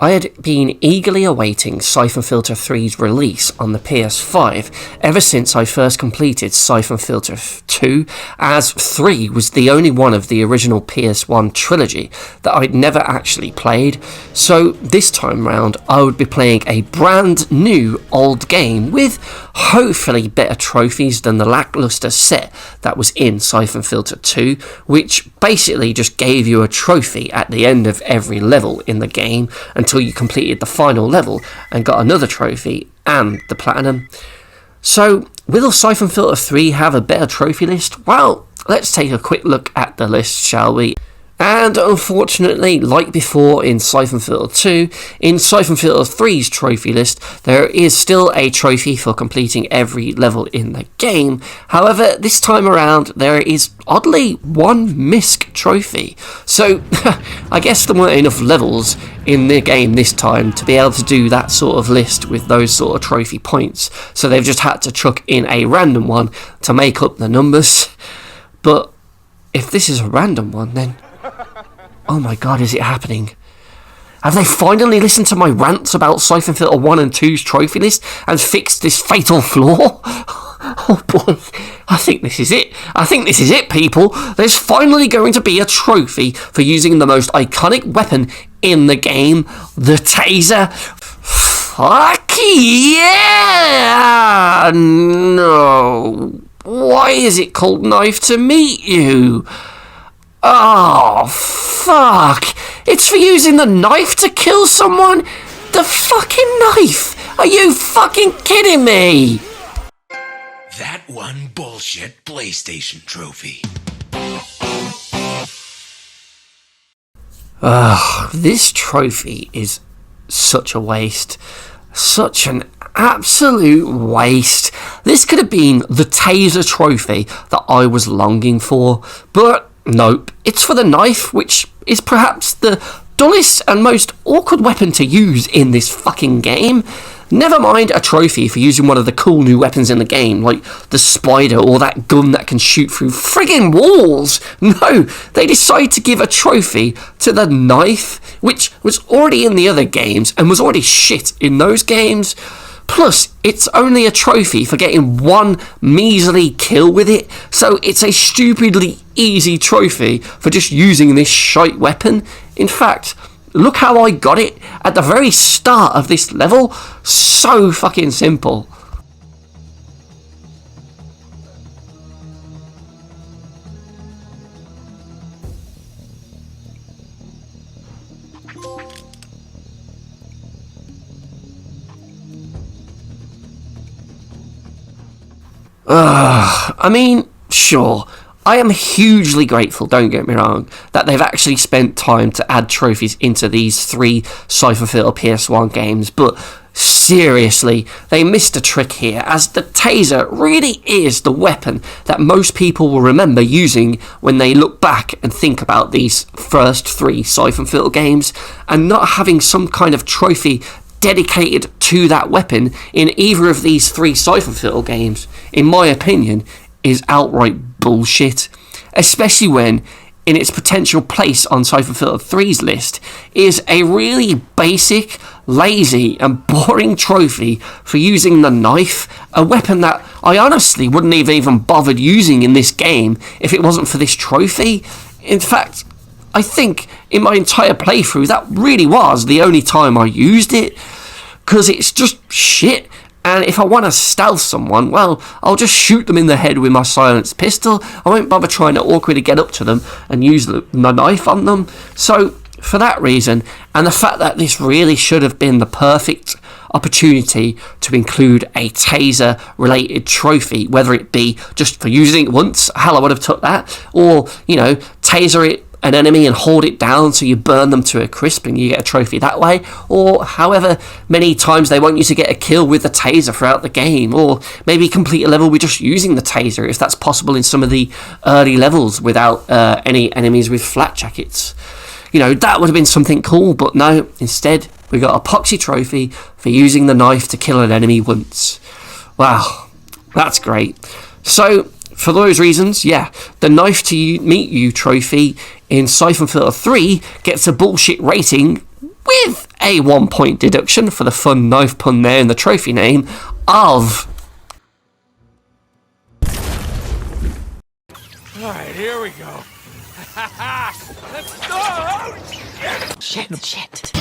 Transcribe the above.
I had been eagerly awaiting Syphon Filter 3's release on the PS5 ever since I first completed Syphon Filter 2, as 3 was the only one of the original PS1 trilogy that I'd never actually played, so this time round I would be playing a brand new old game with hopefully better trophies than the lackluster set that was in Syphon Filter 2, which basically just gave you a trophy at the end of every level in the game until you completed the final level and got another trophy and the platinum. So, will Syphon Filter 3 have a better trophy list? Well, let's take a quick look at the list, shall we? And unfortunately, like before in Syphon Filter 2, in Syphon Filter 3's trophy list, there is still a trophy for completing every level in the game. However, this time around, there is oddly one MISC trophy. So, I guess there weren't enough levels in the game this time to be able to do that sort of list with those sort of trophy points. So they've just had to chuck in a random one to make up the numbers. But if this is a random one, then oh my god, is it happening? Have they finally listened to my rants about Syphon Filter 1 and 2's trophy list and fixed this fatal flaw? Oh boy, I think this is it. I think this is it, people. There's finally going to be a trophy for using the most iconic weapon in the game, the Taser. Fuck yeah! No. Why is it called Knife to Meet You? Oh, fuck. It's for using the knife to kill someone? The fucking knife? Are you fucking kidding me? That one bullshit PlayStation trophy. This trophy is such a waste. Such an absolute waste. This could have been the Taser trophy that I was longing for, but nope, it's for the knife, which is perhaps the dullest and most awkward weapon to use in this fucking game. Never mind a trophy for using one of the cool new weapons in the game, like the spider or that gun that can shoot through friggin' walls. No, they decide to give a trophy to the knife, which was already in the other games and was already shit in those games. Plus, it's only a trophy for getting one measly kill with it, so it's a stupidly easy trophy for just using this shite weapon. In fact, look how I got it at the very start of this level. So fucking simple. I mean, sure, I am hugely grateful, don't get me wrong, that they've actually spent time to add trophies into these 3 Syphon Filter PS1 games, but seriously, they missed a trick here, as the Taser really is the weapon that most people will remember using when they look back and think about these first 3 Syphon Filter games, and not having some kind of trophy dedicated to that weapon in either of these 3 Syphon Filter games, in my opinion, is outright bullshit. Especially when, in its potential place on Syphon Filter 3's list, is a really basic, lazy and boring trophy for using the knife, a weapon that I honestly wouldn't have even bothered using in this game if it wasn't for this trophy. In fact, I think in my entire playthrough that really was the only time I used it, because it's just shit. And if I want to stealth someone, well, I'll just shoot them in the head with my silenced pistol. I won't bother trying to awkwardly get up to them and use the knife on them. So, for that reason, and the fact that this really should have been the perfect opportunity to include a Taser related trophy, whether it be just for using it once, hell, I would have took that, or, you know, Taser it an enemy and hold it down so you burn them to a crisp and you get a trophy that way, or however many times they want you to get a kill with the Taser throughout the game, or maybe complete a level with just using the Taser if that's possible in some of the early levels without any enemies with flat jackets. You know, that would have been something cool, but no, instead we got a poxy trophy for using the knife to kill an enemy once. Wow, that's great. So, for those reasons, yeah, the Knife to Meet You trophy in Syphon Filter 3 gets a bullshit rating with a 1 point deduction for the fun knife pun there in the trophy name of... Alright, here we go. Let's go! Shit. Shit.